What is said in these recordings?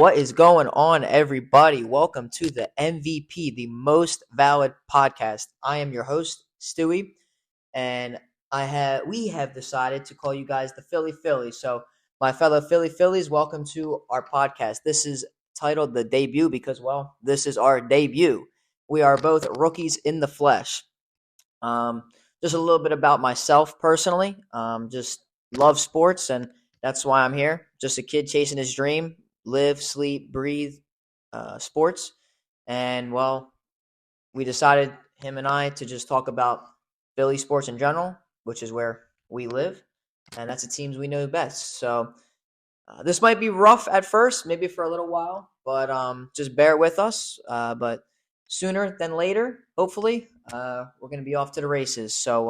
What is going on, everybody? Welcome to the MVP, the Most Valid Podcast. I am your host, Stewie, and we have decided to call you guys the Philly Phillies. So, my fellow Philly Phillies, welcome to our podcast. This is titled The Debut because, well, this is our debut. We are both rookies in the flesh. Just a little bit about myself personally. Just love sports, and that's why I'm here. Just a kid chasing his dream, live, sleep, breathe sports. And well, we decided, him and I, to just talk about Philly sports in general, which is where we live, and that's the teams we know best. So this might be rough at first, maybe for a little while, but just bear with us. But sooner than later, hopefully, we're going to be off to the races. So,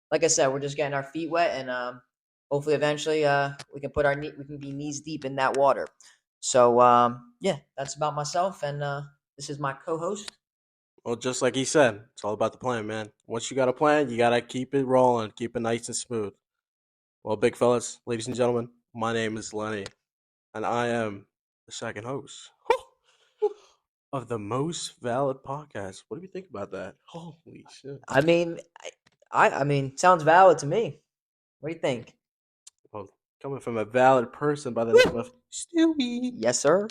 like I said, we're just getting our feet wet, and hopefully, eventually, we can we can be knees deep in that water. So, yeah, that's about myself, and this is my co-host. Well, just like he said, it's all about the plan, man. Once you got a plan, you gotta keep it rolling, keep it nice and smooth. Well, big fellas, ladies and gentlemen, my name is Lenny, and I am the second host of the Most Valid Podcast. What do you think about that? Holy shit! I mean, I mean, sounds valid to me. What do you think? Well, coming from a valid person by the name of Stewie, Yes, sir.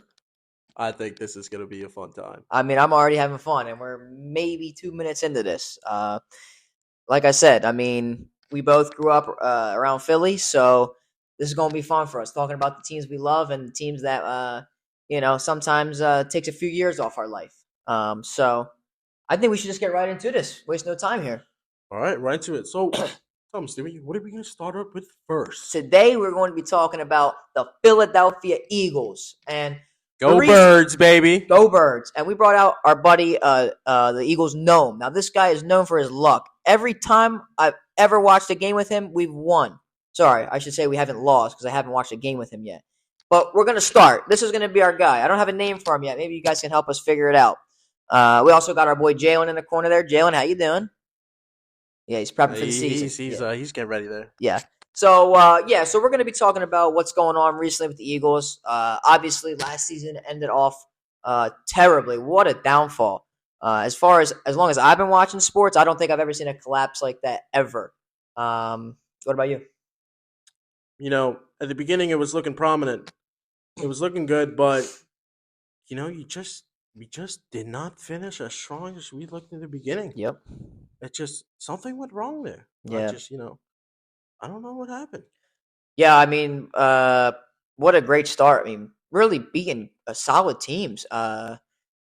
I think this is gonna be a fun time. I mean, I'm already having fun, and we're maybe 2 minutes into this. Like I said, I mean, we both grew up around Philly, so this is going to be fun for us, talking about the teams we love and the teams that, sometimes takes a few years off our life. So I think we should just get right into this. Waste no time here. All right, right into it. So, tell me, Stewie, what are we gonna start up with first? Today, we're going to be talking about the Philadelphia Eagles. And Go Birds, baby. Go Birds. And we brought out our buddy, the Eagles gnome. Now, this guy is known for his luck. Every time I've ever watched a game with him, we've won. Sorry, I should say we haven't lost because I haven't watched a game with him yet. But we're going to start. This is going to be our guy. I don't have a name for him yet. Maybe you guys can help us figure it out. We also got our boy Jalen in the corner there. Jalen, how you doing? Yeah, he's prepping for the season. He's getting ready there. Yeah. So, so we're going to be talking about what's going on recently with the Eagles. Obviously, last season ended off terribly. What a downfall. As long as I've been watching sports, I don't think I've ever seen a collapse like that ever. What about you? You know, at the beginning, it was looking prominent. It was looking good, but we just did not finish as strong as we looked in the beginning. Yep. It just something went wrong there. Yeah. I don't know what happened. Yeah, I mean, what a great start. I mean, really beating solid teams. Being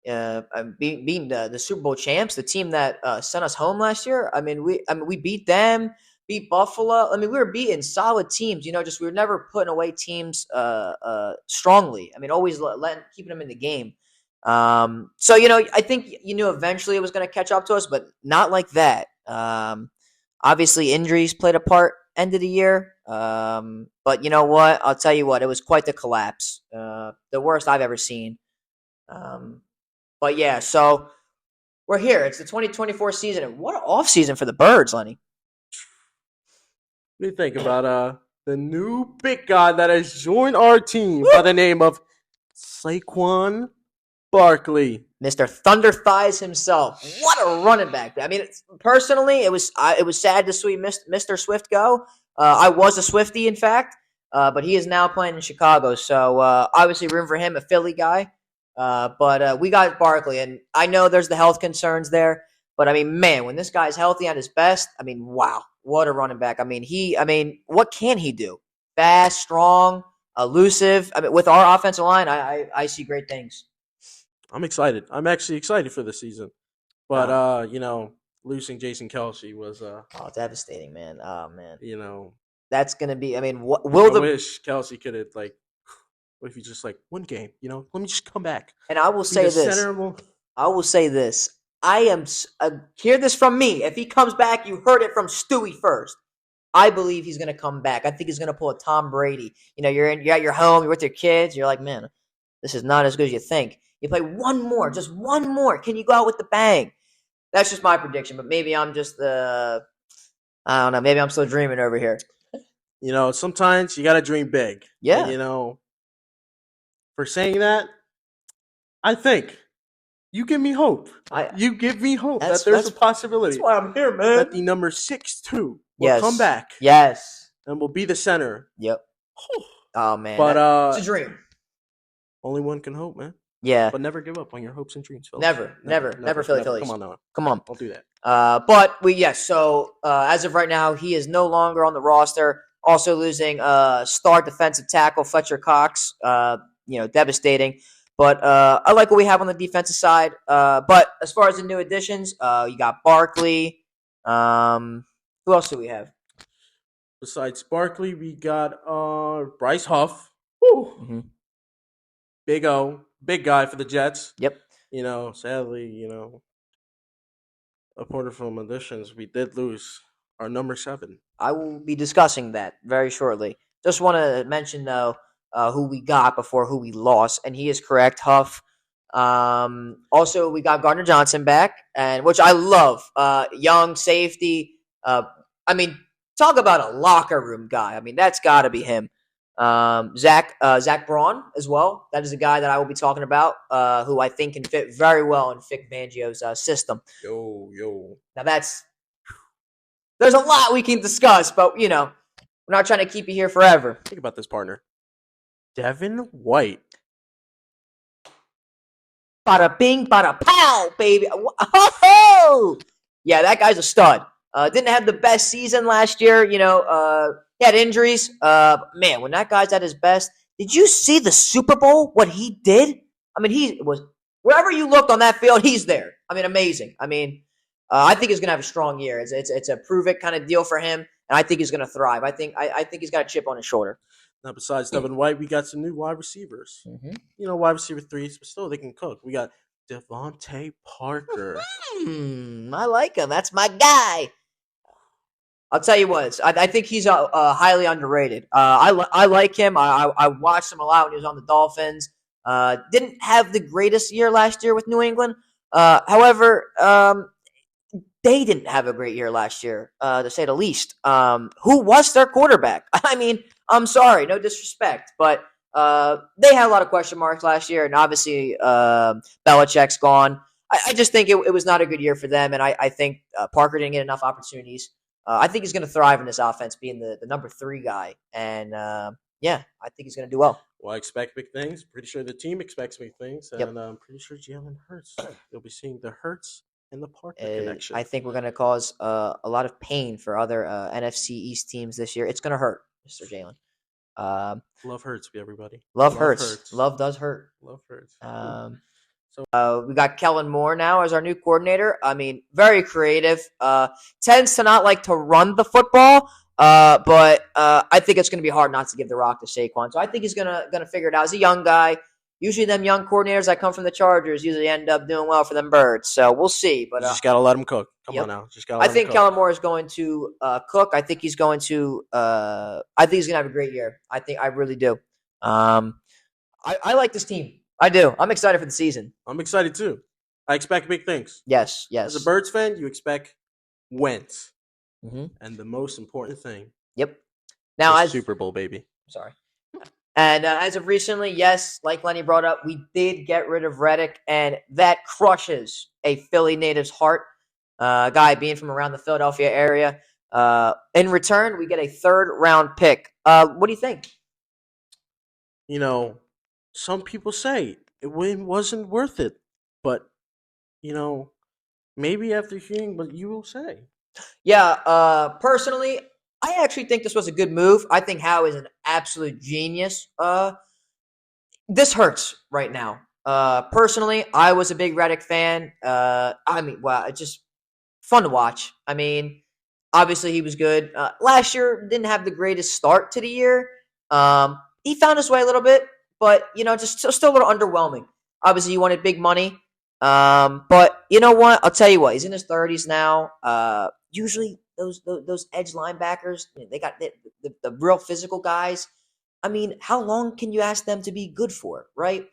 the Super Bowl champs, the team that sent us home last year. I mean, we beat them, beat Buffalo. I mean, we were beating solid teams. Just we were never putting away teams strongly. I mean, always keeping them in the game. So I think you knew eventually it was going to catch up to us, but not like that. Obviously, injuries played a part end of the year. But you know what? I'll tell you what, it was quite the collapse. The worst I've ever seen. But yeah, so we're here. It's the 2024 season, and what an off season for the Birds, Lenny. What do you think about the new big guy that has joined our team by the name of Saquon Barkley, Mr. Thunder Thighs himself? What a running back! I mean, personally, it was sad to see Mr. Swift go. I was a Swiftie, in fact, but he is now playing in Chicago. So obviously, room for him, a Philly guy. But we got Barkley, and I know there's the health concerns there. But I mean, man, when this guy's healthy at his best, I mean, wow, what a running back! I mean, what can he do? Fast, strong, elusive. I mean, with our offensive line, I see great things. I'm excited. I'm actually excited for the season. But losing Jason Kelce was devastating, man. Oh man. That's gonna be. I mean, I wish Kelce could have what if you just one game? Let me just come back. And I will say this. I will say this. I am hear this from me. If he comes back, you heard it from Stewie first. I believe he's gonna come back. I think he's gonna pull a Tom Brady. You're at your home, you're with your kids. You're like, man, this is not as good as you think. You play just one more. Can you go out with the bang? That's just my prediction. But maybe I'm just I don't know. Maybe I'm still dreaming over here. Sometimes you gotta dream big. Yeah. And, for saying that. I think you give me hope. You give me hope that there's a possibility That's why I'm here, man. that the number 6-2 will Yes. come back Yes. and will be the center. Yep. Oh man, But it's a dream. only one can hope, man. Yeah. But never give up on your hopes and dreams, fellas. Never, Phillies. Come on now. Come on. Don't do that. But so as of right now, he is no longer on the roster. Also losing star defensive tackle Fletcher Cox. Devastating. But I like what we have on the defensive side. But as far as the new additions, you got Barkley. Who else do we have? Besides Barkley, we got Bryce Huff. Woo. Mm-hmm. Big O. Big guy for the Jets. Yep. Sadly, apart from additions, we did lose our number 7. I will be discussing that very shortly. Just want to mention, though, who we got before who we lost, and he is correct, Huff. Also, we got Gardner Johnson back, and which I love. Young safety. Talk about a locker room guy. That's got to be him. Zach Braun as well. That is a guy that I will be talking about, who I think can fit very well in Vic Fangio's system. Yo. Now there's a lot we can discuss, but we're not trying to keep you here forever. Think about this, partner. Devin White. Bada bing, bada pow, baby. Oh! Yeah, that guy's a stud. Didn't have the best season last year. He had injuries. Man, when that guy's at his best, did you see the Super Bowl? What he did? He was wherever you looked on that field, he's there. Amazing. I think he's gonna have a strong year. It's a prove it kind of deal for him, and I think he's gonna thrive. I think he's got a chip on his shoulder. Now, besides Devin White, we got some new wide receivers. Mm-hmm. Wide receiver 3s, but still they can cook. We got Devontae Parker. I like him. That's my guy. I'll tell you what. I think he's highly underrated. I like him. I watched him a lot when he was on the Dolphins. Didn't have the greatest year last year with New England. However, they didn't have a great year last year, to say the least. Who was their quarterback? I'm sorry, no disrespect, but they had a lot of question marks last year, and obviously Belichick's gone. I just think it was not a good year for them, and I think Parker didn't get enough opportunities. I think he's going to thrive in this offense, being the number 3 guy, and I think he's going to do well. Well, I expect big things. Pretty sure the team expects big things, and I'm pretty sure Jalen Hurts. You'll be seeing the Hurts and the Parker connection. I think we're going to cause a lot of pain for other NFC East teams this year. It's going to hurt, Mr. Jalen. Love hurts, everybody. Love hurts. Love does hurt. Love hurts. We got Kellen Moore now as our new coordinator. Very creative. Tends to not like to run the football, but I think it's going to be hard not to give the rock to Saquon. So I think he's gonna figure it out. He's a young guy. Usually, them young coordinators that come from the Chargers usually end up doing well for them birds. So we'll see. But you just gotta let him cook. Come on now, I think Kellen Moore is going to cook. I think he's going to. I think he's gonna have a great year. I really do. I like this team. I do. I'm excited for the season. I'm excited too. I expect big things. Yes. As a Birds fan, you expect wins, and the most important thing. Yep. Now, as Super Bowl, baby. Sorry. And as of recently, yes, like Lenny brought up, we did get rid of Reddick, and that crushes a Philly native's heart. Guy being from around the Philadelphia area. In return, we get a 3rd-round pick. What do you think? Some people say it wasn't worth it, but maybe after hearing what you will say. Yeah, personally, I actually think this was a good move. I think Howe is an absolute genius. This hurts right now. Personally, I was a big Reddick fan. It's just fun to watch. Obviously he was good. Last year didn't have the greatest start to the year. He found his way a little bit, but just still a little underwhelming. Obviously, you wanted big money. But you know what? I'll tell you what. He's in his 30s now. Usually those edge linebackers, they got the real physical guys. How long can you ask them to be good for, right?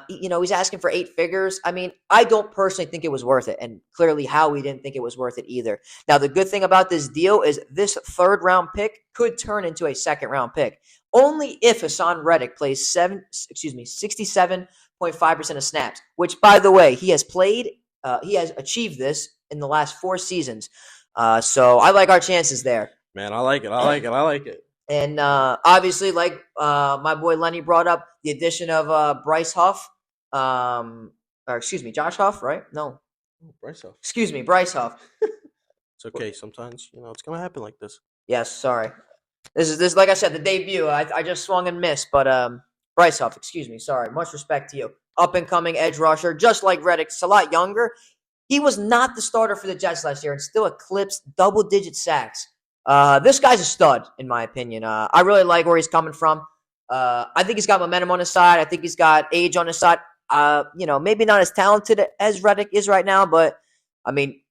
He's asking for 8 figures. I mean, I don't personally think it was worth it, and clearly Howie didn't think it was worth it either. Now, the good thing about this deal is this third-round pick could turn into a second-round pick, only if Hassan Reddick plays 67.5% of snaps, which, by the way, he has achieved this in the last 4 seasons. So I like our chances there. Man, I like it. And obviously, like my boy Lenny brought up, the addition of Bryce Huff, Josh Huff, right? No, Bryce Huff. Excuse me, Bryce Huff. It's okay. Sometimes it's gonna happen like this. Yes, sorry. This is like I said, the debut. I just swung and missed, but Bryce Huff, excuse me, sorry. Much respect to you. Up and coming edge rusher, just like Reddick, it's a lot younger. He was not the starter for the Jets last year and still eclipsed double-digit sacks. This guy's a stud, in my opinion. I really like where he's coming from. I think he's got momentum on his side. I think he's got age on his side. Maybe not as talented as Reddick is right now, but, I mean,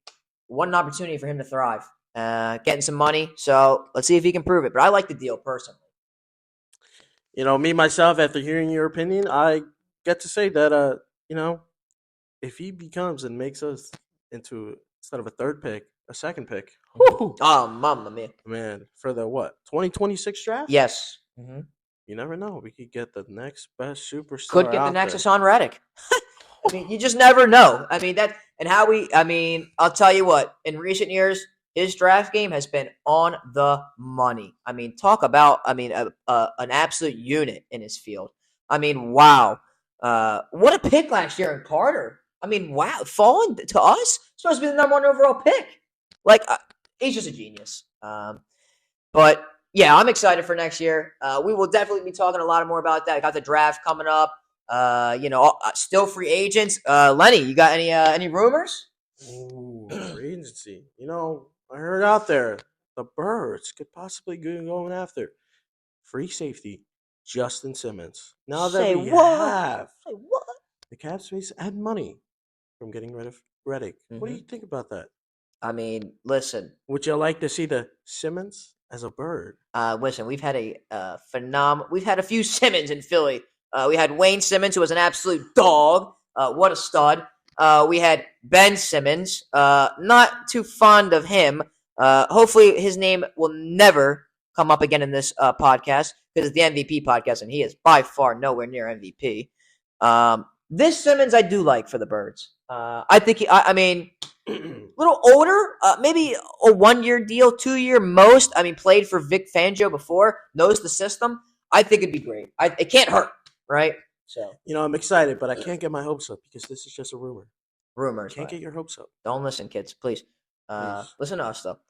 what an opportunity for him to thrive. Getting some money, so let's see if he can prove it. But I like the deal, personally. Me, myself, after hearing your opinion, I get to say that, if he becomes and makes us into, instead of a third pick, a second pick. Woo! Oh, mamma mia. Man, for the 2026 draft? Yes. Mm-hmm. You never know. We could get the next best superstar. Could get the next Hassan Reddick. I mean, you just never know. I mean, I'll tell you what, in recent years, his draft game has been on the money. I mean, talk about, an absolute unit in his field. I mean, wow. What a pick last year in Carter. I mean, wow. Falling to us? Supposed to be the number 1 overall pick. Like, he's just a genius. But, yeah, I'm excited for next year. We will definitely be talking a lot more about that. I got the draft coming up. Still free agents. Lenny, you got any rumors? Ooh, free agency. I heard out there the Birds could possibly be going after free safety Justin Simmons. Now that Say we what? have Say what? the cap space and money from getting rid of Reddick, what do you think about that? I mean, listen. Would you like to see the Simmons as a Bird? Listen, we've had we've had a few Simmons in Philly. We had Wayne Simmons, who was an absolute dog. What a stud. We had Ben Simmons. Not too fond of him. Hopefully his name will never come up again in this podcast because it's the MVP podcast, and he is by far nowhere near MVP. This Simmons I do like for the Birds. I think a little older, maybe a 1-year deal, 2-year most. I mean, played for Vic Fangio before, knows the system. I think it'd be great. It can't hurt, right? So I'm excited, but I can't get my hopes up because this is just a rumor. Rumors. Can't get your hopes up. Don't listen, kids, please. Listen to us though.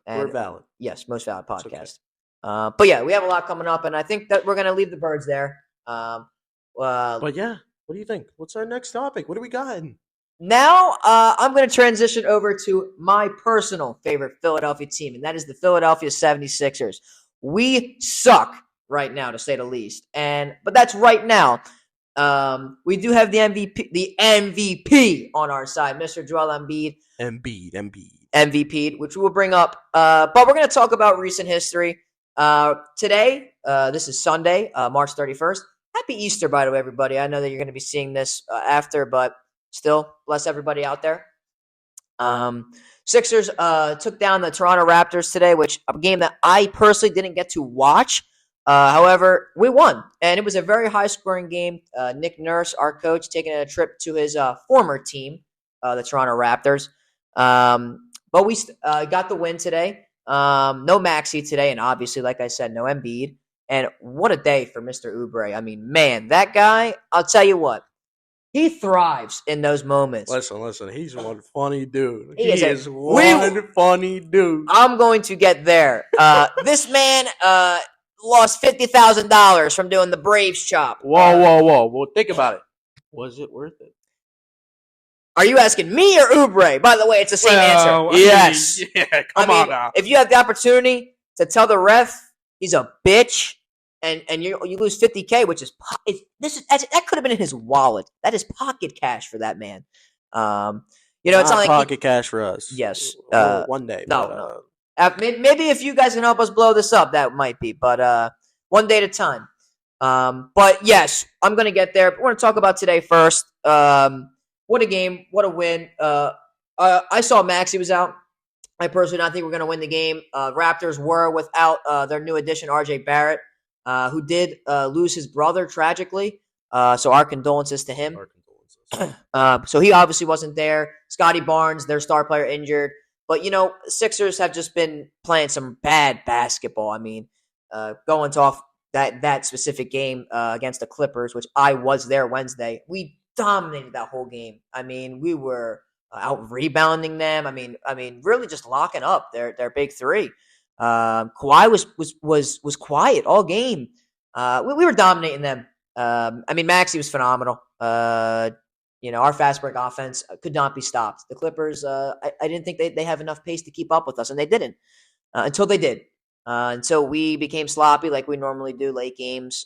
We're valid. Yes, most valid podcast. Okay. But yeah, we have a lot coming up, and I think that we're gonna leave the Birds there. But yeah, what do you think? What's our next topic? What do we got? Now, I'm going to transition over to my personal favorite Philadelphia team, and that is the Philadelphia 76ers. We suck right now, to say the least, but that's right now. We do have the MVP on our side, Mr. Joel Embiid. MVP, which we will bring up. But we're going to talk about recent history. Today, this is Sunday, March 31st. Happy Easter, by the way, everybody. I know that you're going to be seeing this after, but still, bless everybody out there. Sixers took down the Toronto Raptors today, which a game that I personally didn't get to watch. However, we won, and it was a very high-scoring game. Nick Nurse, our coach, taking a trip to his former team, the Toronto Raptors. But we got the win today. No Maxey today, and obviously, like I said, no Embiid. And what a day for Mr. Oubre. I mean, man, that guy, I'll tell you what, he thrives in those moments. Listen, he's one funny dude. He is one funny dude. I'm going to get there. This man lost $50,000 from doing the Braves chop. Whoa. Well, think about it. Was it worth it? Are you asking me or Oubre? By the way, it's the same answer. Yes. Yeah, come on now. If you have the opportunity to tell the ref he's a bitch, and you lose $50K, which is that could have been in his wallet. That is pocket cash for that man. It's not like pocket cash for us. Yes. One day. No. Maybe if you guys can help us blow this up, that might be. But one day at a time. But yes, I'm going to get there. But we're going to talk about today first. What a game. What a win. I saw Maxey was out. I personally don't think we're going to win the game. Raptors were without their new addition, RJ Barrett, who did lose his brother tragically. So our condolences to him. Our condolences. So he obviously wasn't there. Scotty Barnes, their star player, injured. But, Sixers have just been playing some bad basketball. I mean, going off that specific game against the Clippers, which I was there Wednesday, we dominated that whole game. I mean, we were out rebounding them. I mean, really just locking up their big three. Kawhi was quiet all game. We were dominating them. Maxey was phenomenal. Our fast break offense could not be stopped. The Clippers, I didn't think they have enough pace to keep up with us, and they didn't until they did. And so we became sloppy like we normally do late games,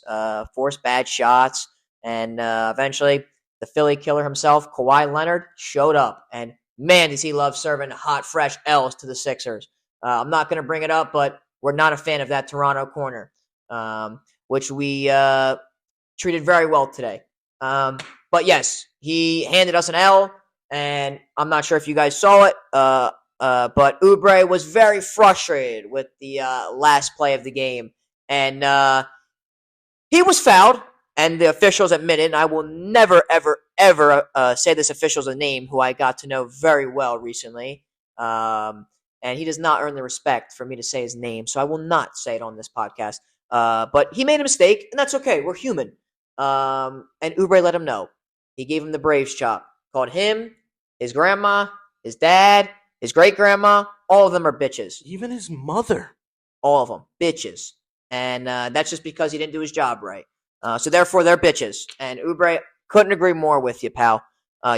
forced bad shots, and eventually the Philly killer himself, Kawhi Leonard, showed up. And man, does he love serving hot, fresh L's to the Sixers. I'm not going to bring it up, but we're not a fan of that Toronto corner, which we treated very well today. But yes, he handed us an L, and I'm not sure if you guys saw it, but Oubre was very frustrated with the last play of the game. And he was fouled, and the officials admitted, and I will never, ever, ever say this official's name, who I got to know very well recently. And he does not earn the respect for me to say his name, so I will not say it on this podcast. But he made a mistake, and that's okay. We're human. And Oubre let him know. He gave him the Braves chop. Called him, his grandma, his dad, his great-grandma. All of them are bitches. Even his mother. All of them. Bitches. And that's just because he didn't do his job right. So therefore, they're bitches. And Oubre, couldn't agree more with you, pal.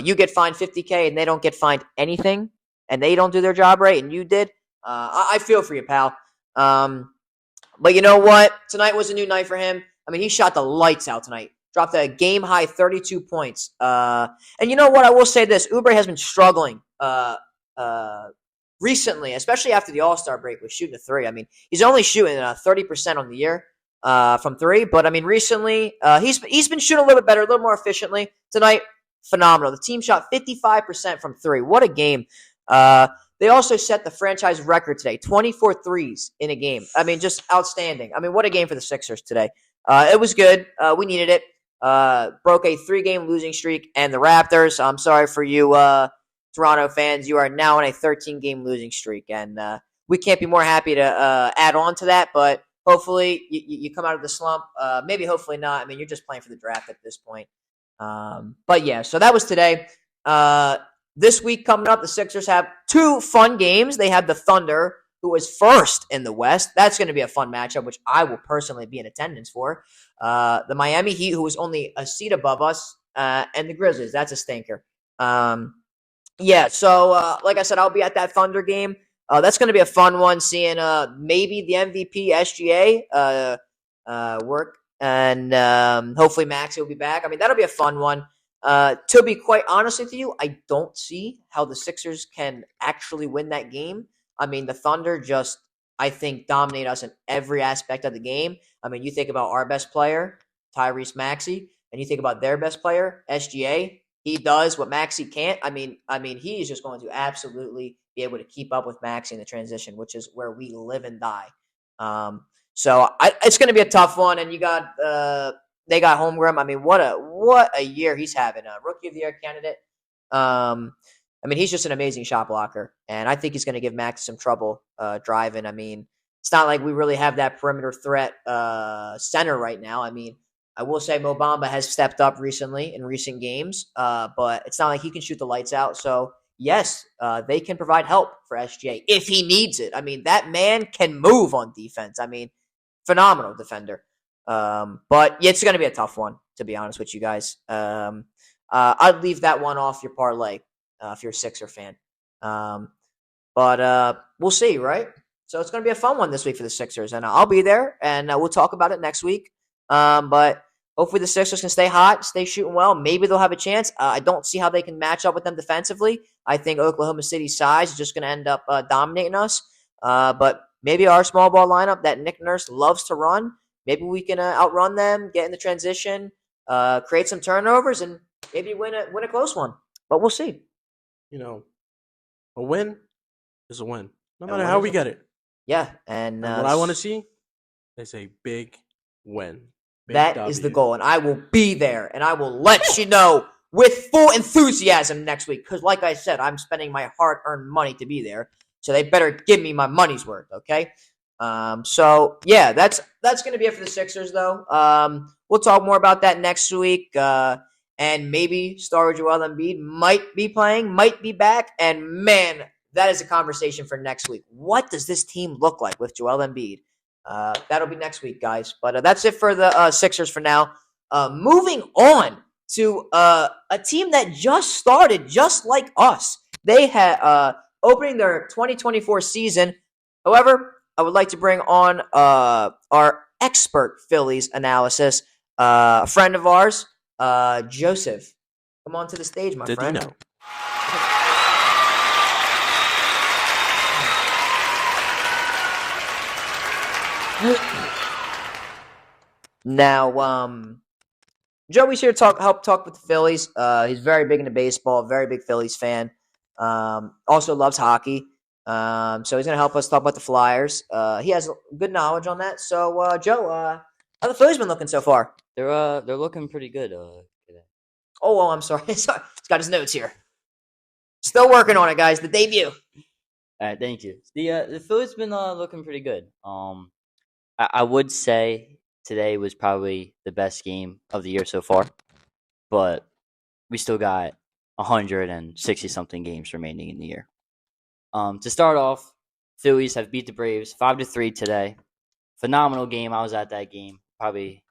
You get fined $50K and they don't get fined anything. And they don't do their job right and you did. I feel for you, pal. But you know what? Tonight was a new night for him. I mean, he shot the lights out tonight. Dropped a game-high 32 points. And you know what? I will say this. Oubre has been struggling recently, especially after the All-Star break with shooting a three. I mean, he's only shooting 30% on the year from three. But, I mean, recently he's been shooting a little bit better, a little more efficiently. Tonight, phenomenal. The team shot 55% from three. What a game. They also set the franchise record today, 24 threes in a game. I mean, just outstanding. I mean, what a game for the Sixers today. It was good. We needed it. Broke a 3-game losing streak, and the Raptors, I'm sorry for you Toronto fans, you are now on a 13-game losing streak, and we can't be more happy to add on to that, but hopefully you come out of the slump. Maybe hopefully not. I mean, you're just playing for the draft at this point. But yeah, so that was today. This week coming up, the Sixers have 2 fun games. They have the Thunder, who is first in the West. That's going to be a fun matchup, which I will personally be in attendance for. The Miami Heat, who is only a seat above us, and the Grizzlies. That's a stinker. Yeah, so like I said, I'll be at that Thunder game. That's going to be a fun one, seeing maybe the MVP SGA work, and hopefully Maxey will be back. I mean, that'll be a fun one. To be quite honest with you, I don't see how the Sixers can actually win that game. I mean, the Thunder just, I think, dominate us in every aspect of the game. I mean, you think about our best player, Tyrese Maxey, and you think about their best player, SGA. He does what Maxey can't. I mean, he is just going to absolutely be able to keep up with Maxey in the transition, which is where we live and die. So it's going to be a tough one. And you got they got Holmgren. I mean, what a year he's having. A Rookie of the Year candidate. I mean, he's just an amazing shot blocker, and I think he's going to give Max some trouble driving. I mean, it's not like we really have that perimeter threat center right now. I mean, I will say Mo Bamba has stepped up recently in recent games, but it's not like he can shoot the lights out. So, yes, they can provide help for SGA if he needs it. I mean, that man can move on defense. I mean, phenomenal defender. But it's going to be a tough one, to be honest with you guys. I'd leave that one off your parlay if you're a Sixer fan. But we'll see, right? So it's going to be a fun one this week for the Sixers, and I'll be there, and we'll talk about it next week. But hopefully the Sixers can stay hot, stay shooting well. Maybe they'll have a chance. I don't see how they can match up with them defensively. I think Oklahoma City's size is just going to end up dominating us. But maybe our small ball lineup that Nick Nurse loves to run, maybe we can outrun them, get in the transition, create some turnovers, and maybe win a close one. But we'll see. You know, a win is a win, no A matter win how is we a get win. it. Yeah, and And what I want to see is a big win. Big that is the W. goal, and I will be there, and I will let you know with full enthusiasm next week. Because, like I said, I'm spending my hard-earned money to be there, so they better give me my money's worth. Okay. So yeah, that's gonna be it for the Sixers, though. We'll talk more about that next week. And maybe Star Joel Embiid might be playing, might be back, and man, that is a conversation for next week. What does this team look like with Joel Embiid? That'll be next week, guys. But that's it for the Sixers for now. Moving on to a team that just started, just like us. They had opening their 2024 season. However, I would like to bring on our expert Phillies analysis, a friend of ours, Joseph. Come on to the stage, my friend. Didino. Now, Joey's here to help talk with the Phillies. He's very big into baseball, very big Phillies fan. Also loves hockey. So he's going to help us talk about the Flyers. He has good knowledge on that. So, Joe, how the Phillies been looking so far? They're looking pretty good today. Oh, I'm sorry. Sorry. He's got his notes here. Still working on it, guys. The debut. All right, thank you. The Phillies been looking pretty good. I would say today was probably the best game of the year so far, but we still got 160 something games remaining in the year. To start off, Phillies have beat the Braves 5-3 today. Phenomenal game. I was at that game. We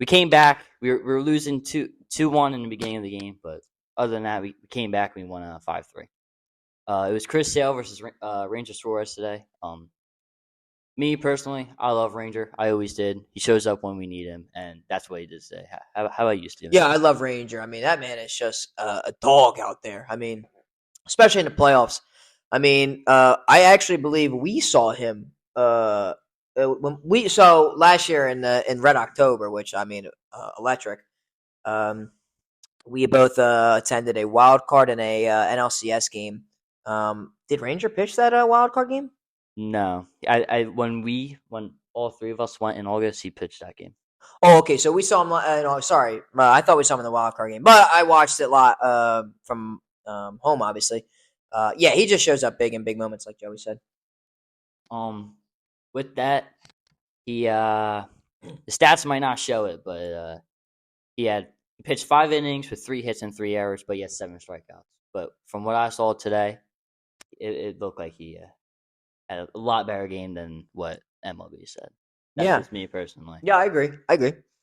came back. We were losing 2-1 in the beginning of the game, but other than that, we came back and we won 5-3. It was Chris Sale versus Ranger Suarez today. Me personally, I love Ranger. I always did. He shows up when we need him, and that's what he did today. How about you, Steven? Yeah, I love Ranger. I mean, that man is just a dog out there. I mean, especially in the playoffs. I mean, I actually believe we saw him when we last year in Red October, which I mean, electric. We both attended a wild card and a NLCS game. Did Ranger pitch that wild card game? No, when all three of us went in August, he pitched that game. Oh, okay. So we saw him. No, sorry, I thought we saw him in the wild card game, but I watched it a lot from home, obviously. Yeah, he just shows up big in big moments, like Joey said. With that, the stats might not show it, but he pitched 5 innings with 3 hits and 3 errors, but he had 7 strikeouts. But from what I saw today, it looked like he had a lot better game than what MLB said. That's just me personally. Yeah, I agree.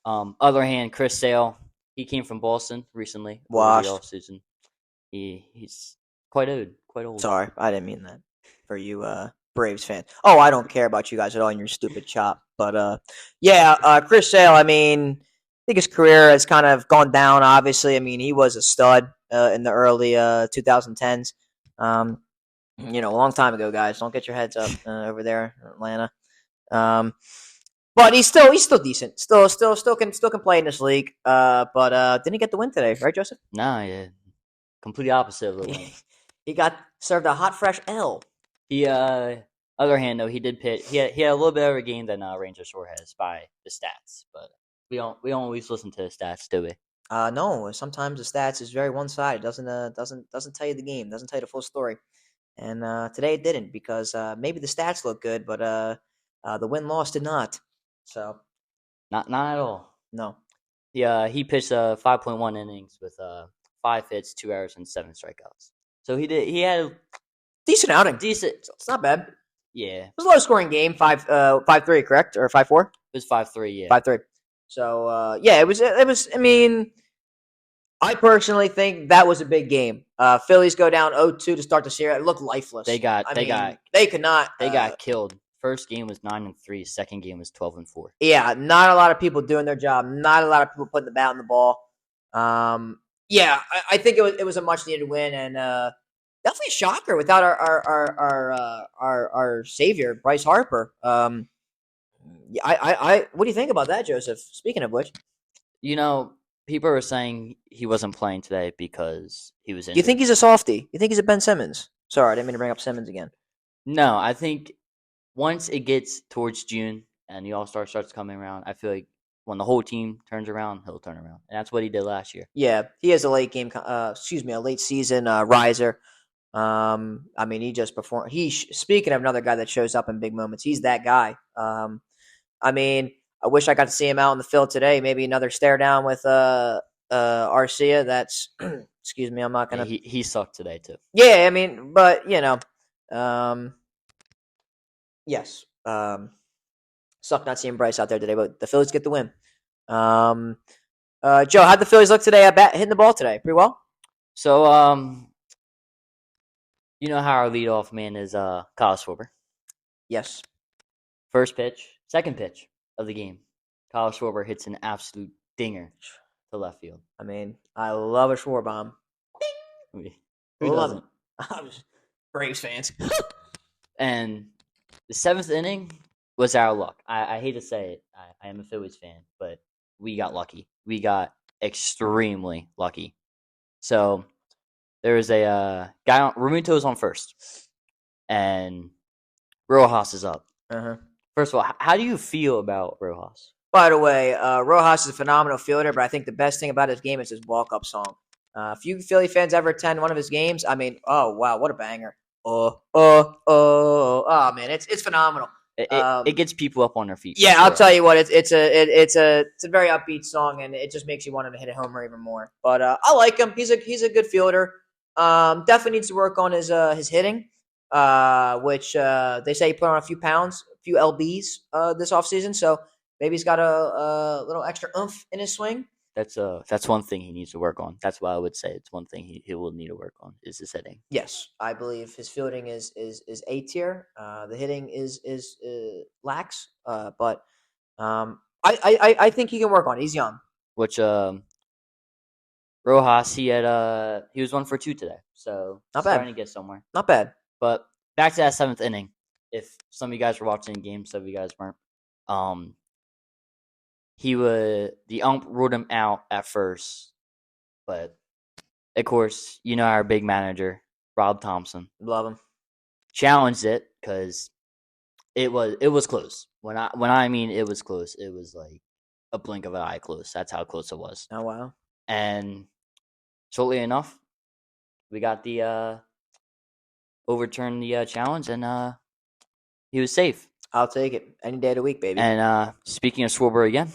Other hand, Chris Sale, he came from Boston recently. Washed. Off season. He's quite old. Sorry, I didn't mean that for you, Braves fan. Oh, I don't care about you guys at all in your stupid chop. But yeah, Chris Sale. I mean, I think his career has kind of gone down. Obviously, I mean, he was a stud in the early 2010s. A long time ago, guys. Don't get your heads up over there in Atlanta. But he's still decent. Still can play in this league. But didn't he get the win today, right, Joseph? Nah, yeah. Complete opposite of the win. He got served a hot fresh L. Other hand though, he did pitch. He had a little bit of a game than Ranger Suarez by the stats, but we don't always listen to the stats, do we? No. Sometimes the stats is very one sided. Doesn't tell you the game. Doesn't tell you the full story. And today it didn't because maybe the stats look good, but the win loss did not. So not at all. No. Yeah, he pitched 5.1 innings with 5 hits, 2 errors, and 7 strikeouts. So he had a decent outing. Decent. It's not bad. Yeah. It was a low scoring game. 5-3, correct? Or 5-4? It was 5-3. Yeah. 5-3. So yeah, it was. I mean, I personally think that was a big game. Phillies go down 0-2 to start the series. It looked lifeless. They could not. They got killed. First game was 9-3. Second game was 12-4. Yeah, not a lot of people doing their job. Not a lot of people putting the bat on the ball. Yeah, I think it was a much needed win, and definitely a shocker without our savior Bryce Harper. Yeah, what do you think about that, Joseph? Speaking of which, You know, people are saying he wasn't playing today because he was do you injured. think he's a softie? You think he's a Ben Simmons? Sorry, I didn't mean to bring up Simmons again. No, I think once it gets towards June and the All Star starts coming around, I feel like when the whole team turns around, he'll turn around, and that's what he did last year. Yeah, he is a late game. A late season riser. I mean, he just performed. Speaking of another guy that shows up in big moments, he's that guy. I mean, I wish I got to see him out in the field today. Maybe another stare down with Arcia. That's excuse me. I'm not Yeah, gonna. he sucked today too. Yeah, I mean, but yes. Suck not seeing Bryce out there today, but the Phillies get the win. Joe, how'd the Phillies look today at bat hitting the ball today? Pretty well. So you know how our leadoff man is Kyle Schwarber. Yes. First pitch, second pitch of the game, Kyle Schwarber hits an absolute dinger to left field. I mean, I love a Schwarber bomb. I mean, who Love doesn't? it. I'm just Braves fans. And the seventh inning was our luck. I hate to say it. I am a Phillies fan, but we got lucky. We got extremely lucky. So there was a guy on Ramuto's on first, and Rojas is up. Uh-huh. First of all, how do you feel about Rojas? By the way, Rojas is a phenomenal fielder, but I think the best thing about his game is his walk-up song. If you Philly fans ever attend one of his games, I mean, oh wow, what a banger! Oh man, it's phenomenal. It gets people up on their feet. Yeah, for I'll sure. tell you what, it's a very upbeat song, and it just makes you want him to hit a homer even more. But I like him. He's a good fielder. Definitely needs to work on his hitting, which they say he put on a few pounds, a few lbs this offseason. So maybe he's got a little extra oomph in his swing. That's one thing he needs to work on. That's why I would say it's one thing he will need to work on is his hitting. Yes, I believe his fielding is A tier. The hitting is lax, but I think he can work on it. He's young. Which Rojas he was 1 for 2 today, so Not bad. starting to get somewhere. Not bad. But back to that seventh inning. If some of you guys were watching the game, some of you guys weren't. The ump ruled him out at first, but of course, you know our big manager Rob Thompson Love him. challenged it because it was close. When I mean it was close, it was like a blink of an eye close. That's how close it was. Oh wow. And shortly enough, we got the overturned the challenge, and he was safe. I'll take it any day of the week, baby. And speaking of Schwarber again,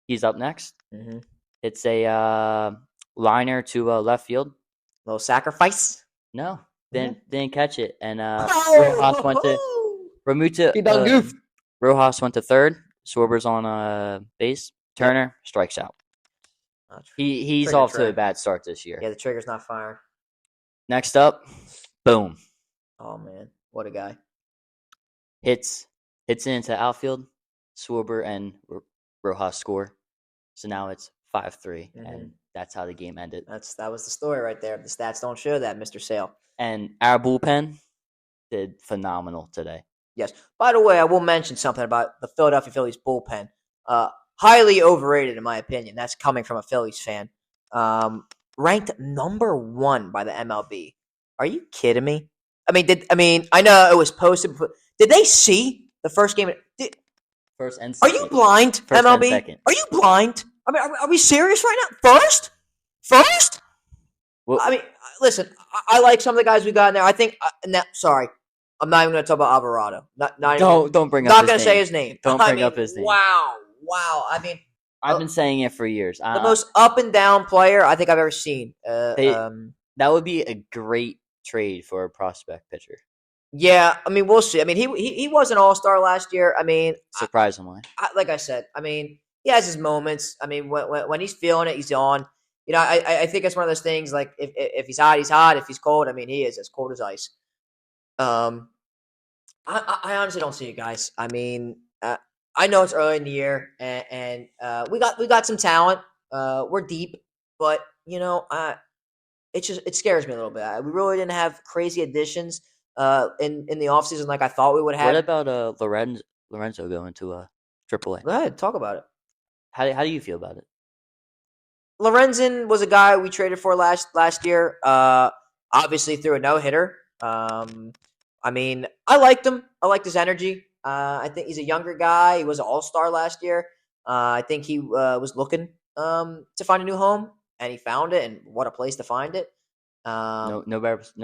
he's up next. Mm-hmm. It's a liner to left field. Little sacrifice. No, didn't catch it. And Oh! Rojas went to Ramuto. He done goofed. Rojas went to third. Schwarber's on base. Turner strikes out. He's Trigger off to a trap. bad start this year. Yeah, the trigger's not firing. Next up, boom, Oh man, what a guy. hits it into outfield. Schwarber and Rojas score. So now it's 5-3, and that's how the game ended. That was the story right there. The stats don't show that, Mr. Sale. And our bullpen did phenomenal today. Yes. By the way, I will mention something about the Philadelphia Phillies bullpen. Highly overrated, in my opinion. That's coming from a Phillies fan. Ranked number 1 by the MLB. Are you kidding me? I know it was posted. Did they see the first game? First and Are second. you blind, First and MLB? second. Are you blind? I mean, are we serious right now? First? Well, I mean, listen. I like some of the guys we got in there. I think. Sorry, I'm not even going to talk about Alvarado. Not even, don't bring up. Not his going to name. say his name. Don't I bring mean, up his name. Wow. I mean, I've been saying it for years. the most up and down player I think I've ever seen. That would be a great trade for a prospect pitcher. Yeah, I mean, we'll see. I mean, he was an all-star last year. I mean, Surprisingly, like I said, I mean, he has his moments. I mean, when he's feeling it, he's on. You know, I think it's one of those things. Like if he's hot, he's hot. If he's cold, I mean, he is as cold as ice. I honestly don't see it, guys. I mean, I know it's early in the year, and we got some talent. We're deep, but you know, it scares me a little bit. We really didn't have crazy additions in the offseason like I thought we would have. what about Lorenzo going to AAA. Go ahead, talk about it. How do you feel about it? Lorenzen was a guy we traded for last year. Obviously threw a no hitter. I mean, I liked him. I liked his energy. I think he's a younger guy. He was an all-star last year. I think he was looking to find a new home, and he found it. And what a place to find it. No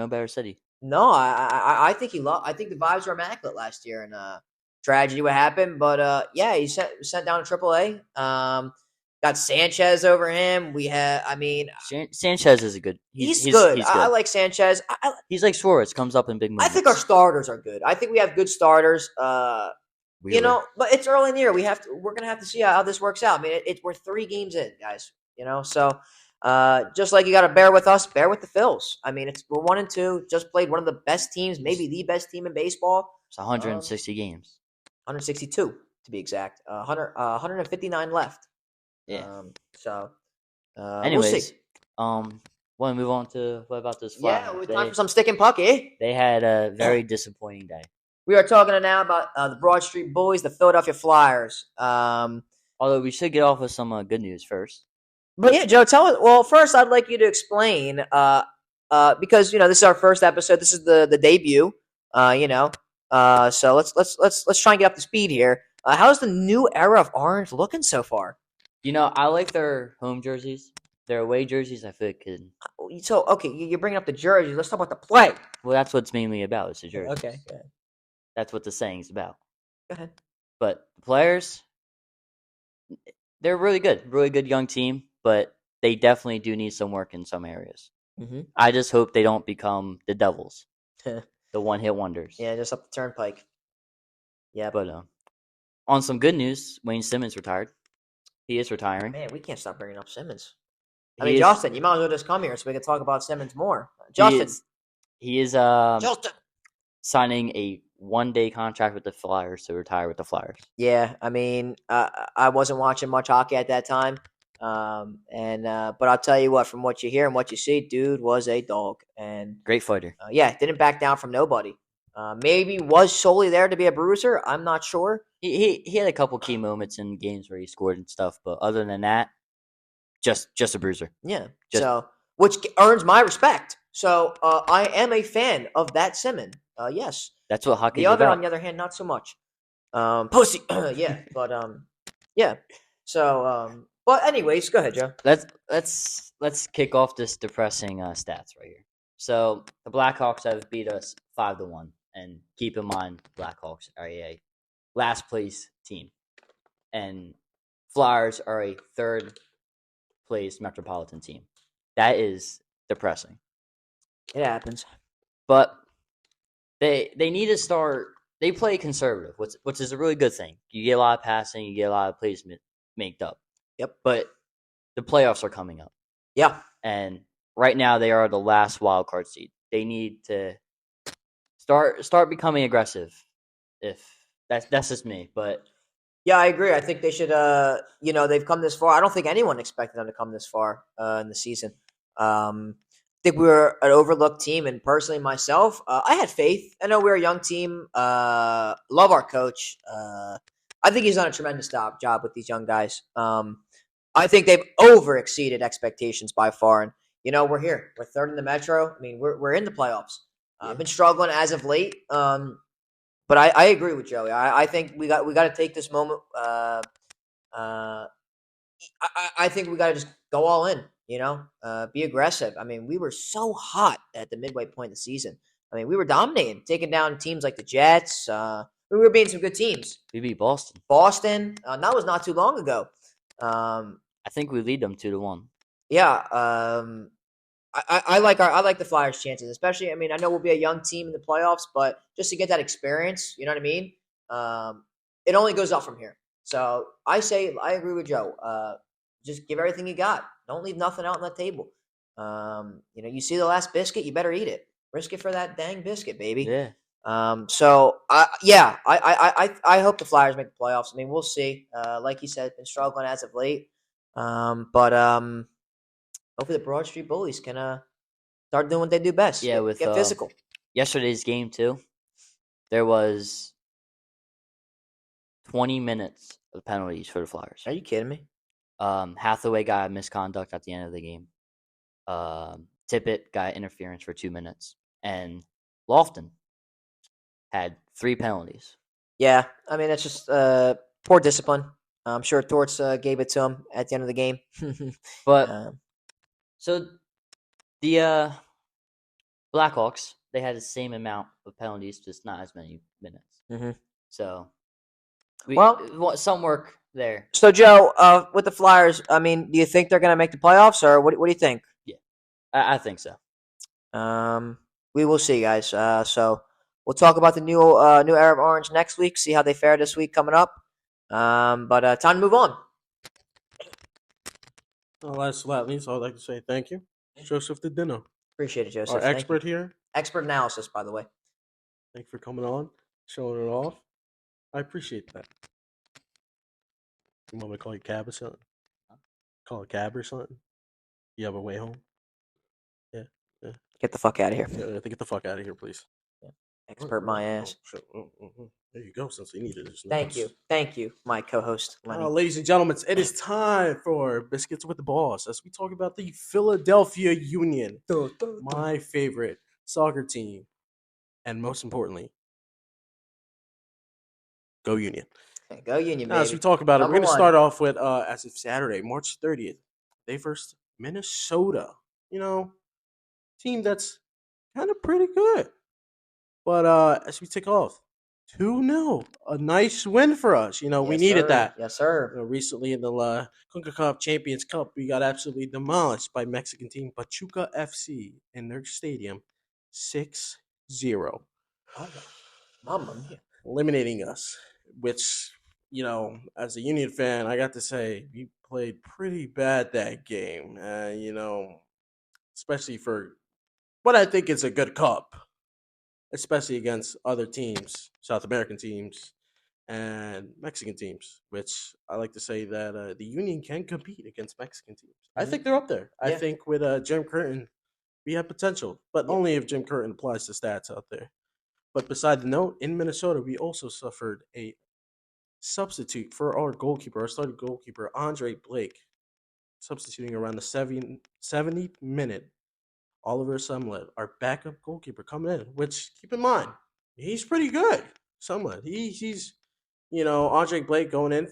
better city. No, I think I think the vibes were immaculate last year, and tragedy what happened. But yeah, he sent down to AAA. Got Sanchez over him. We have, I mean, Sanchez is a good. he's good. He's I good. like Sanchez. He's like Suarez, comes up in big moments. I think our starters are good. I think we have good starters. Wheeler. You know, but it's early in the year. We're gonna have to see how this works out. I mean, we're 3 games in, guys. You know, so just like you got to bear with us, bear with the Phils. I mean, we're 1-2. Just played one of the best teams, maybe the best team in baseball. It's 160 games. 162 to be exact. 159 left. Yeah. So, anyways, we'll see. Want to move on to what about this? Yeah, it's time for some stick and puck, eh? They had a very disappointing day. We are talking now about the Broad Street Bullies, the Philadelphia Flyers. Although we should get off with some good news first. But yeah, Joe, tell us. Well, first, I'd like you to explain, because this is our first episode. This is the debut. So let's try and get up to speed here. How's the new era of orange looking so far? I like their home jerseys. Their away jerseys, I feel could. So okay, you're bringing up the jerseys. Let's talk about the play. Well, that's what's mainly about. It's the jerseys. Okay, go ahead. That's what the saying's about. Go ahead. But the players, they're really good young team. But they definitely do need some work in some areas. Mm-hmm. I just hope they don't become the Devils, the one-hit wonders. Yeah, just up the turnpike. Yeah, but on some good news, Wayne Simmons retired. He is retiring. Man, we can't stop bringing up Simmons. Justin, you might as well just come here so we can talk about Simmons more. Justin, he is Justin signing a 1-day contract with the Flyers to retire with the Flyers. Yeah, I mean, I wasn't watching much hockey at that time. But I'll tell you what, from what you hear and what you see, dude was a dog and great fighter. Didn't back down from nobody. Maybe was solely there to be a bruiser. I'm not sure. He had a couple key moments in games where he scored and stuff, but other than that, just a bruiser. Yeah. Which earns my respect. So I am a fan of that Simmons. Yes. That's what hockey. The other, about. on the other hand, not so much. Pussy. Yeah, but yeah. So but anyways, go ahead, Joe. Let's kick off this depressing stats right here. So the Blackhawks have beat us 5-1, and keep in mind Blackhawks are a last place team, and Flyers are a third place Metropolitan team. That is depressing. It happens, but they need to start. They play conservative, which is a really good thing. You get a lot of passing, you get a lot of plays made up. Yep. But the playoffs are coming up. Yeah. And right now they are the last wild card seed. They need to start becoming aggressive. If that's just me, but yeah, I agree. I think they should. They've come this far. I don't think anyone expected them to come this far in the season. I think we were an overlooked team, and personally, myself, I had faith. I know we're a young team. Love our coach. I think he's done a tremendous job with these young guys. I think they've over-exceeded expectations by far, and we're here. We're third in the Metro. I mean, we're in the playoffs. I've been struggling as of late, but I agree with Joey. I think we got to take this moment. I think we got to just go all in. Be aggressive. I mean, we were so hot at the midway point of the season. I mean, we were dominating, taking down teams like the Jets. We were beating some good teams. We beat Boston. That was not too long ago. I think we lead them 2-1. Yeah. I like the Flyers' chances, especially. I mean, I know we'll be a young team in the playoffs, but just to get that experience, you know what I mean? It only goes up from here. So I agree with Joe. Just give everything you got. Don't leave nothing out on the table. You see the last biscuit, you better eat it. Risk it for that dang biscuit, baby. Yeah. I hope the Flyers make the playoffs. I mean, we'll see. Like you said, been struggling as of late. But hopefully the Broad Street Bullies can start doing what they do best. Yeah, get physical. Yesterday's game too, there was 20 minutes the penalties for the Flyers. Are you kidding me? Hathaway got misconduct at the end of the game. Tippett got interference for 2 minutes, and Lofton had 3 penalties. Yeah, I mean that's just poor discipline. I'm sure Torts gave it to him at the end of the game. But Um, so the Blackhawks, they had the same amount of penalties, just not as many minutes. Mhm. So Well- some work there. so Joe, with the Flyers, I mean, do you think they're going to make the playoffs, or what do you think? I think so. We will see, guys. So we'll talk about the new era of Orange next week. See how they fare this week coming up. But time to move on. Last but not least, I would like to say thank you, Joseph the Dinner, Appreciate it, Joseph. our Thank you. expert here. Expert analysis, by the way. Thank you for coming on, showing it off. I appreciate that. You want me to call you cab or something? Call a cab or something? You have a way home? Get the fuck out of here. Yeah, get the fuck out of here, please. Expert my ass. Shit. There you go, since he needed his Thank notes. you. Thank you, my co-host, Lenny. Ladies and gentlemen, it is time for Biscuits with the Boss as we talk about the Philadelphia Union, my favorite soccer team, and most importantly, go Union. Go Union, Now, baby. as we talk about it, we're Number going to one. start off with, as of Saturday, March 30th, they versus Minnesota. You know, team that's kind of pretty good. But as we take off, 2-0, a nice win for us. You know, we Yes, needed sir. that. Yes, sir. Recently in the CONCACAF Champions Cup, we got absolutely demolished by Mexican team Pachuca FC in their stadium, 6-0, Mamma mia. eliminating us. Which, you know, as a Union fan, I got to say we played pretty bad that game. You know, especially for what I think is a good cup, especially against other teams, South American teams and Mexican teams, which I like to say that the Union can compete against Mexican teams. I think they're up there. I Yeah. think with Jim Curtin, we have potential, but Yeah. only if Jim Curtin applies the stats out there. But beside the note, in Minnesota, we also suffered a substitute for our goalkeeper, our starting goalkeeper, Andre Blake, substituting around the 70th minute. Oliver Sumlet, our backup goalkeeper, coming in, which, keep in mind, he's pretty good. Sumlet, he's you know, Andre Blake going in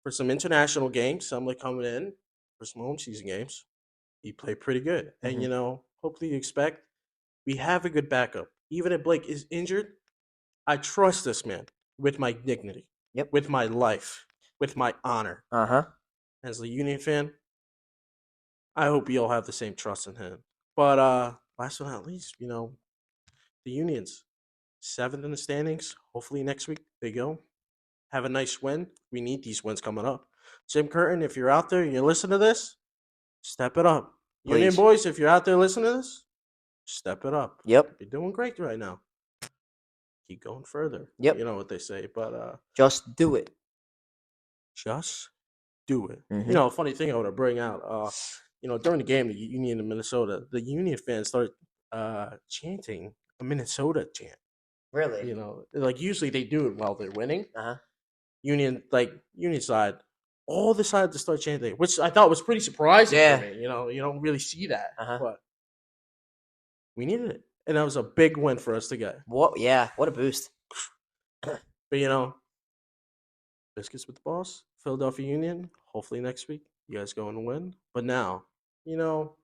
for some international games. Sumlet coming in for some home season games. He played pretty good. And, you know, hopefully you expect we have a good backup. Even if Blake is injured, I trust this man with my dignity, Yep. with my life, with my honor. Uh-huh. As a Union fan, I hope you all have the same trust in him. But last but not least, you know, the Union's 7th in the standings. Hopefully next week they go. Have a nice win. We need these wins coming up. Jim Curtin, if you're out there and you listen to this, step it up. Union Please. boys, if you're out there listening to this, step it up. Yep. You're doing great right now. Keep going further. Yep. You know what they say, but Just do it. just do it. Mhm. You know, a funny thing I want to bring out, you know, during the game, the Union in Minnesota, the Union fans started chanting a Minnesota chant. Really? You know, like usually they do it while they're winning. Uh-huh. Union side, all decided to start chanting, which I thought was pretty surprising Yeah. for me. You know, you don't really see that, Uh-huh. but we needed it, and that was a big win for us to get. What? Yeah. What a boost. But you know, Biscuits with the Boss, Philadelphia Union. Hopefully next week you guys go and win. But now, you know,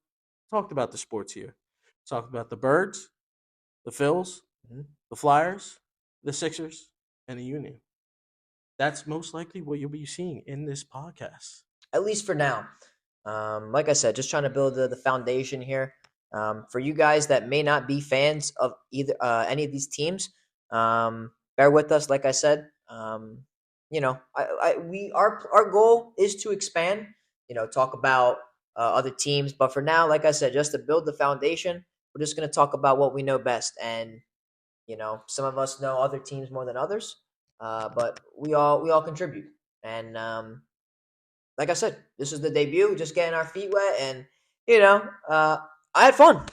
talked about the sports here. Talked about the Birds, the Phils, Mhm. the Flyers, the Sixers, and the Union. That's most likely what you'll be seeing in this podcast. At least for now. Like I said, just trying to build the foundation here. For you guys that may not be fans of either any of these teams, bear with us. Like I said, you know, our goal is to expand. You know, talk about other teams, but for now, like I said, just to build the foundation, we're just going to talk about what we know best. And you know, some of us know other teams more than others, but we all contribute. And like I said, this is the debut, just getting our feet wet, and you know, I had fun.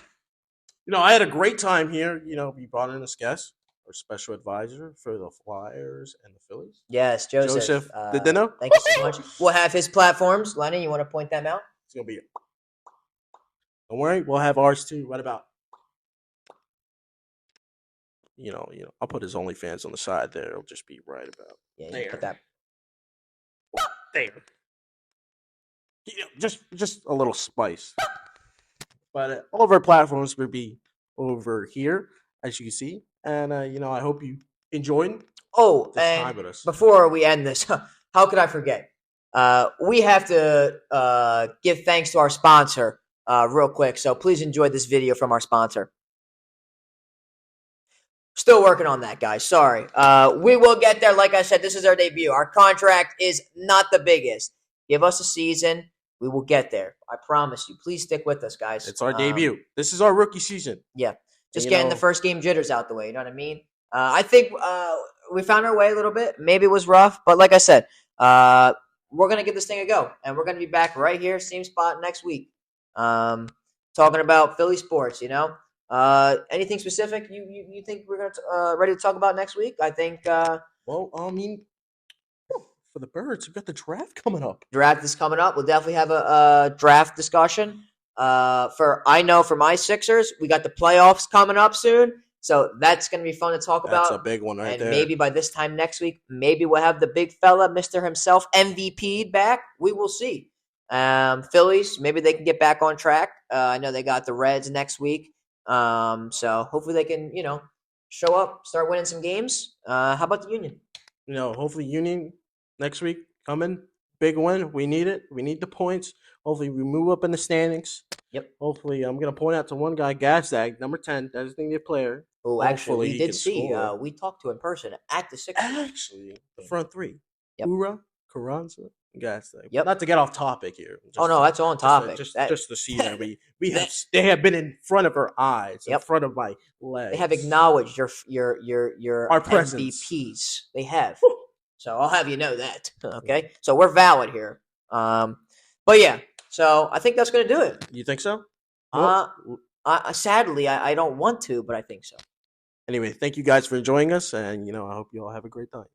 You know, I had a great time here. You know, we brought in this guest. our special advisor for the Flyers and the Phillies. Yes, Joseph. Joseph Didino. Thank you so much. We'll have his platforms. Lenny, you want to point them out? It's gonna be. Don't worry, we'll have ours too. Right about. I'll put his OnlyFans on the side there. It'll just be right about. Yeah, you there. put that. There. Just a little spice. But all of our platforms will be over here, as you can see. And I hope you enjoyed Oh, this time and with us. before we end this, how could I forget? We have to give thanks to our sponsor real quick. So please enjoy this video from our sponsor. Still working on that, guys. Sorry. We will get there. Like I said, this is our debut. Our contract is not the biggest. Give us a season. We will get there. I promise you. Please stick with us, guys. It's our debut. This is our rookie season. Yeah. Just You getting know- the first game jitters out the way. You know what I mean? I think we found our way a little bit. Maybe it was rough. But like I said, we're going to give this thing a go. And we're going to be back right here, same spot next week. Talking about Philly sports, anything specific you think we're gonna ready to talk about next week? I think Well, for the Birds, we've got the draft coming up. draft is coming up. We'll definitely have a draft discussion. For my Sixers, we got the playoffs coming up soon, so that's gonna be fun to talk That's about. a big one right And there. maybe by this time next week, maybe we'll have the big fella, Mr. himself, MVP back. We will see. Phillies, maybe they can get back on track. I know they got the Reds next week. So hopefully they can, show up, start winning some games. How about the Union? Hopefully Union next week coming. Big win. We need it. We need the points. Hopefully we move up in the standings. Yep. Hopefully, I'm going to point out to one guy, Gazdag, number 10, designated player. Oh, actually, Hopefully we he did can see. score. We talked to him in person at the Sixers. Actually, the front three. Yep. Ura, Carranza, and Gazdag. Yep. Not to get off topic here. Oh no, that's on topic. Just That- to see that they have been in front of our eyes, in Yep. front of my legs. they have acknowledged your Our presence. MVPs. They have. So I'll have you know that. Okay. So we're valid here. But yeah. So I think that's gonna do it. You think so? Sadly, I don't want to, but I think so. Anyway, thank you guys for joining us, and I hope you all have a great time.